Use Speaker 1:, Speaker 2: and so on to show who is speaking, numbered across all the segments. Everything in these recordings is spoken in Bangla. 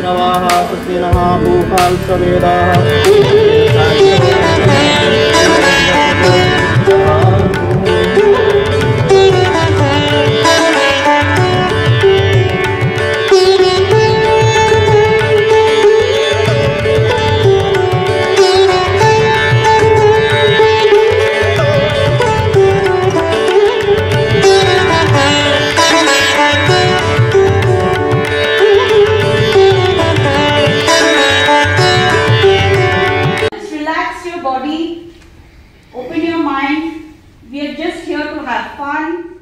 Speaker 1: नवाः सुखिनः भूकाल सवेदाः
Speaker 2: Open your mind. We are just here to have fun.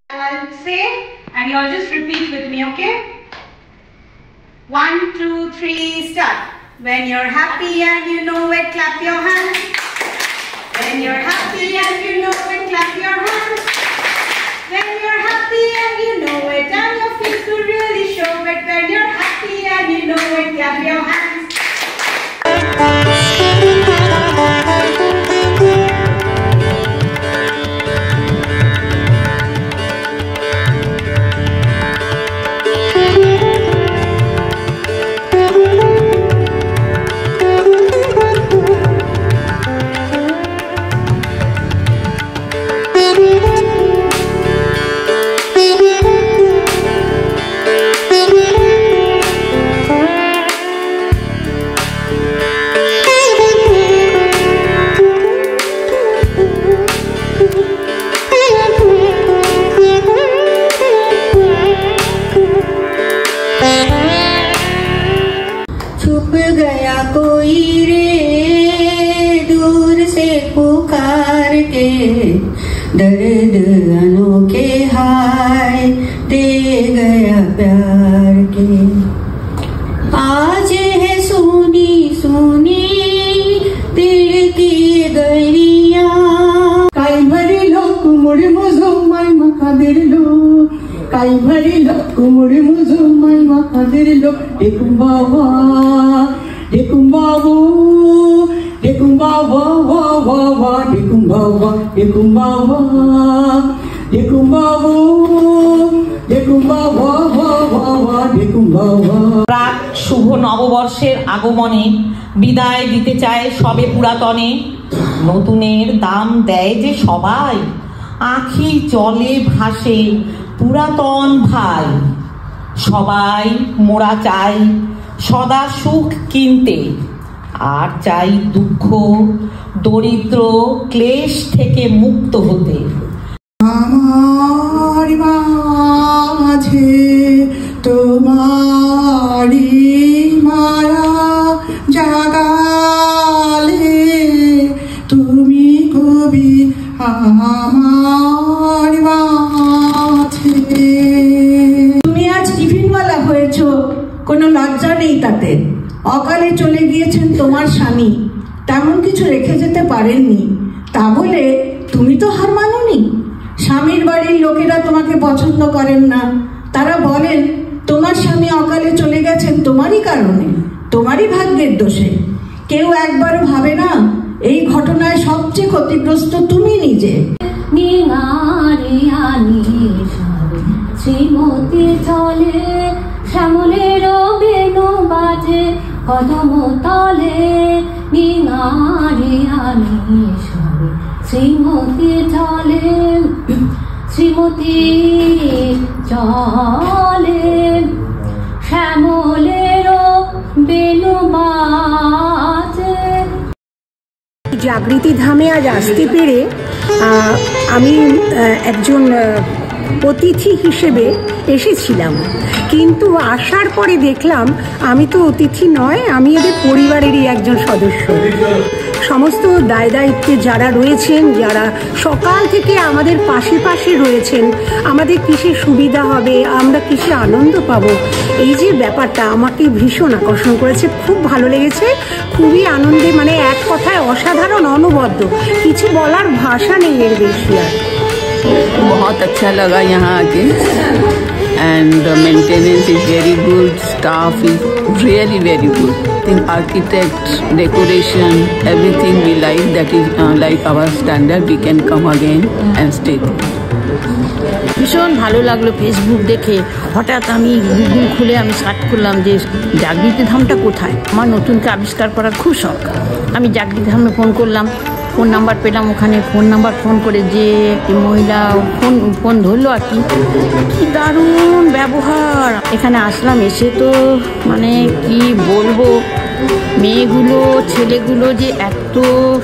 Speaker 2: I'll say and you all just repeat with me, okay? 1, 2, 3, start. When you're happy and you know it, clap your hands. When you're happy and you know it, clap your hands. When you're happy and you know it, and your face to really show it. When you're happy and you know it, clap your hands.
Speaker 3: छुप गया कोई रे दूर से पुकार के, दर्द अनोखे हाय दे गया प्यार के। आज है सोनी सोनी दिल की गलियां, काई भरिलो कुमुड़ी मुझुमाई माखा दिलो, काई भरिलो कुमुड़ी मुझुमाई माखा दिलो। डेकुम बाबा डेकुम बाबू डेकुम बाबा वा वा वा, डेकुम बाबा डेकुम बाबा डेकुम बाबू डेकुम बाबा वा वा वा, डेकुम बाबा।
Speaker 4: প্রাক শুভ নববর্ষের আগমনে বিদায় দিতে চায় সবে পুরাতনে, নতুনের দাম দেয় যে সবাই, আঁখি জলে ভাসে পুরাতন ভাই। সবাই মোরা চাই সদা সুখ কিনতে, আর চাই দুঃখ দরিদ্র ক্লেশ থেকে মুক্ত হতে।
Speaker 3: আমার মাঝে তোমারি মায়া জাগালে, তুমি কবি আমার মাঝে। তুমি আজ টিফিনওয়ালা হয়েছ, কোনো লজ্জা নেই তাতে। অকালে চলে গিয়েছেন তোমার স্বামী, তেমন কিছু রেখে যেতে পারেননি, তা বলে তুমি তো হার মানোনি। স্বামীর বাড়ির লোকেরা তোমাকে পছন্দ করেন না, তারা বলেন তোমার স্বামী অকালে চলে গেছেন তোমারই কারণে, তোমারই ভাগ্যের দোষে। কেউ একবারও ভাবে না এই ঘটনায় সবচেয়ে ক্ষতিগ্রস্ত তুমি নিজে।
Speaker 5: শ্রীমতী চলে শ্যামলের বেনু বাজে কদম তলে, শ্রীমতী চলে শ্রীমতী চলে শ্যামলের বেনু বাজে।
Speaker 6: জাগৃতি ধামে আজ আসতে পেরে আমি একজন অতিথি হিসেবে এসেছিলাম, কিন্তু আসার পরে দেখলাম আমি তো অতিথি নয়, আমি এদের পরিবারেরই একজন সদস্য। সমস্ত দায় দায়িত্বে যারা রয়েছেন, যারা সকাল থেকে আমাদের পাশে পাশে রয়েছেন, আমাদের কিসে সুবিধা হবে, আমরা কিসে আনন্দ পাবো, এই যে ব্যাপারটা আমাকে ভীষণ আকর্ষণ করেছে, খুব ভালো লেগেছে, খুবই আনন্দে, মানে এক কথায় অসাধারণ, অনবদ্য, কিছু বলার ভাষা নেই এর বেশি আর।
Speaker 7: बहुत अच्छा लगा यहाँ आके, and the maintenance is very good, staff is really very good. I think architect, decoration, everything we like, that is like our standard, we can come again and stay.
Speaker 8: ভীষণ ভালো লাগলো ফেসবুক দেখে। হঠাৎ আমি গুগল খুলে আমি সার্চ করলাম যে জাগৃতি ধামটা কোথায়। আমার নতুনকে আবিষ্কার করার খুব শখ। আমি জাগৃতি ধামে ফোন করলাম, ফোন নাম্বার পেলাম, ওখানে ফোন নাম্বার ফোন করে যে একটি মহিলা ফোন ধরলো আর কি দারুণ ব্যবহার। এখানে আসলাম, এসে তো মানে কি বলবো, মেয়েগুলো ছেলেগুলো যে এত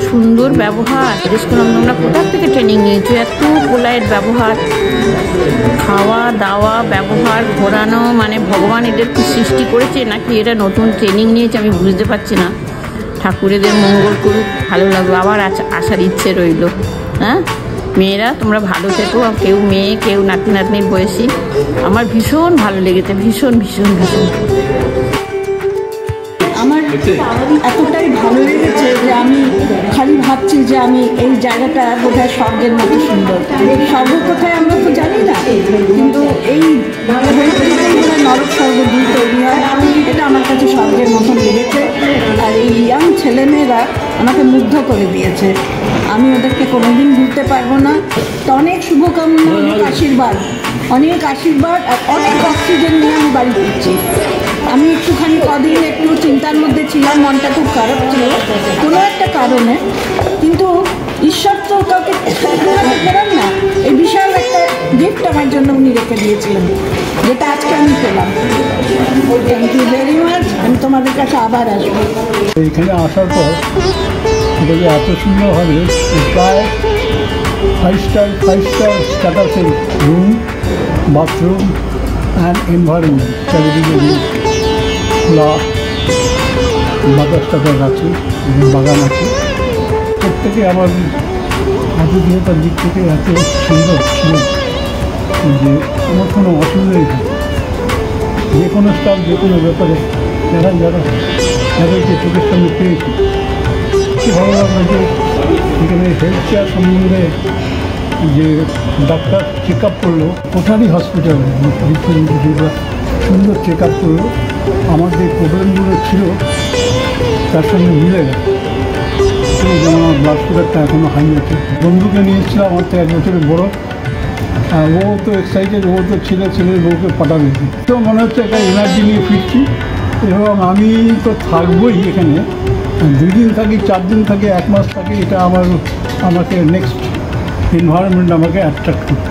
Speaker 8: সুন্দর ব্যবহার। জিজ্ঞেস করলাম তোমরা কোথা থেকে ট্রেনিং নিয়েছো, এত পোলাইট ব্যবহার, খাওয়া দাওয়া ব্যবহার, ঘোরানো, মানে ভগবান এদের কি সৃষ্টি করেছে নাকি এরা নতুন ট্রেনিং নিয়েছে আমি বুঝতে পারছি না। ঠাকুরেদের মঙ্গল করুক, ভালো লাগলো, আবার আসার ইচ্ছে রইল। হ্যাঁ মেয়েরা তোমরা ভালো থেকো, কেউ মেয়ে কেউ নাতি নাতনির বয়সী, আমার ভীষণ ভালো লেগেছে, ভীষণ ভীষণ ভীষণ।
Speaker 3: আমার এতটাই ভালো লেগেছে যে আমি খালি ভাবছি যে আমি এই জায়গাটা বোধহয় স্বর্গের মতো সুন্দর। স্বর্গ কোথায় আমরা তো জানি না, কিন্তু এই নরক স্বর্গ দুই তৈরি হয়, এটা আমার কাছে স্বর্গের মতন লেগেছে। আর এই ইয়াং ছেলেমেয়েরা আমাকে মুগ্ধ করে দিয়েছে, আমি ওদেরকে কোনোদিন ভুলতে পারবো না। তো অনেক শুভকামনা, অনেক আশীর্বাদ আর অনেক অক্সিজেন নিয়ে আমি বাড়ি ফিরছি। আমি একটুখানি কদিন একটু চিন্তার মধ্যে ছিলাম, মনটা খুব খারাপ ছিল কোনো একটা কারণে, কিন্তু ঈশ্বর তো কাউকে ফেরান না। এই বিশাল একটা গিফট আমার জন্য উনি রেখে দিয়েছিলেন, যেটা আজকে আমি পেলাম। Thank you very much. আমি তোমাদের কাছে আবার আসবো।
Speaker 9: এখানে আসার পর এটা যে এত সুন্দর হবে, প্রায় 5 স্টার স্ট্যাটাসের রুম, বাথরুম অ্যান্ড এনভায়রনমেন্ট, চারিদিকে খোলা বাতাস টাতাস আছে, বাগান আছে। প্রত্যেকে আমার আতিথেয়তার দিক থেকে এত সুন্দর ছিল যে আমার কোনো অসুবিধাই নেই। যে কোনো স্টাফ যে কোনো ব্যাপারে যাদেরকে চোখের সামনে পেয়েছি, কি ভালো লাগলো যে এখানে হেলথ কেয়ার সম্বন্ধে যে ডাক্তার চেক আপ করলো, কোঠারি হসপিটাল সুন্দর চেক আপ করলো। আমার যে প্রবলেমগুলো ছিল তার সঙ্গে মিলে গেল। যেমন আমার ব্লাড সুগারটা এখনও হাই আছে। বন্ধুকে নিয়েছিলাম আমার তো 1 বছরের বড়ো, আর ও তো এক্সাইটেড, ও তো ছেলের বউকে পাঠাবে। তো মনে হচ্ছে একটা এনার্জি নিয়ে ফিরছি এবং আমি তো থাকবোই এখানে। 2 দিন থাকি, 4 দিন থাকি, 1 মাস থাকি, এটা আমাকে নেক্সট এনভায়রনমেন্ট আমাকে অ্যাট্রাক্ট করবে।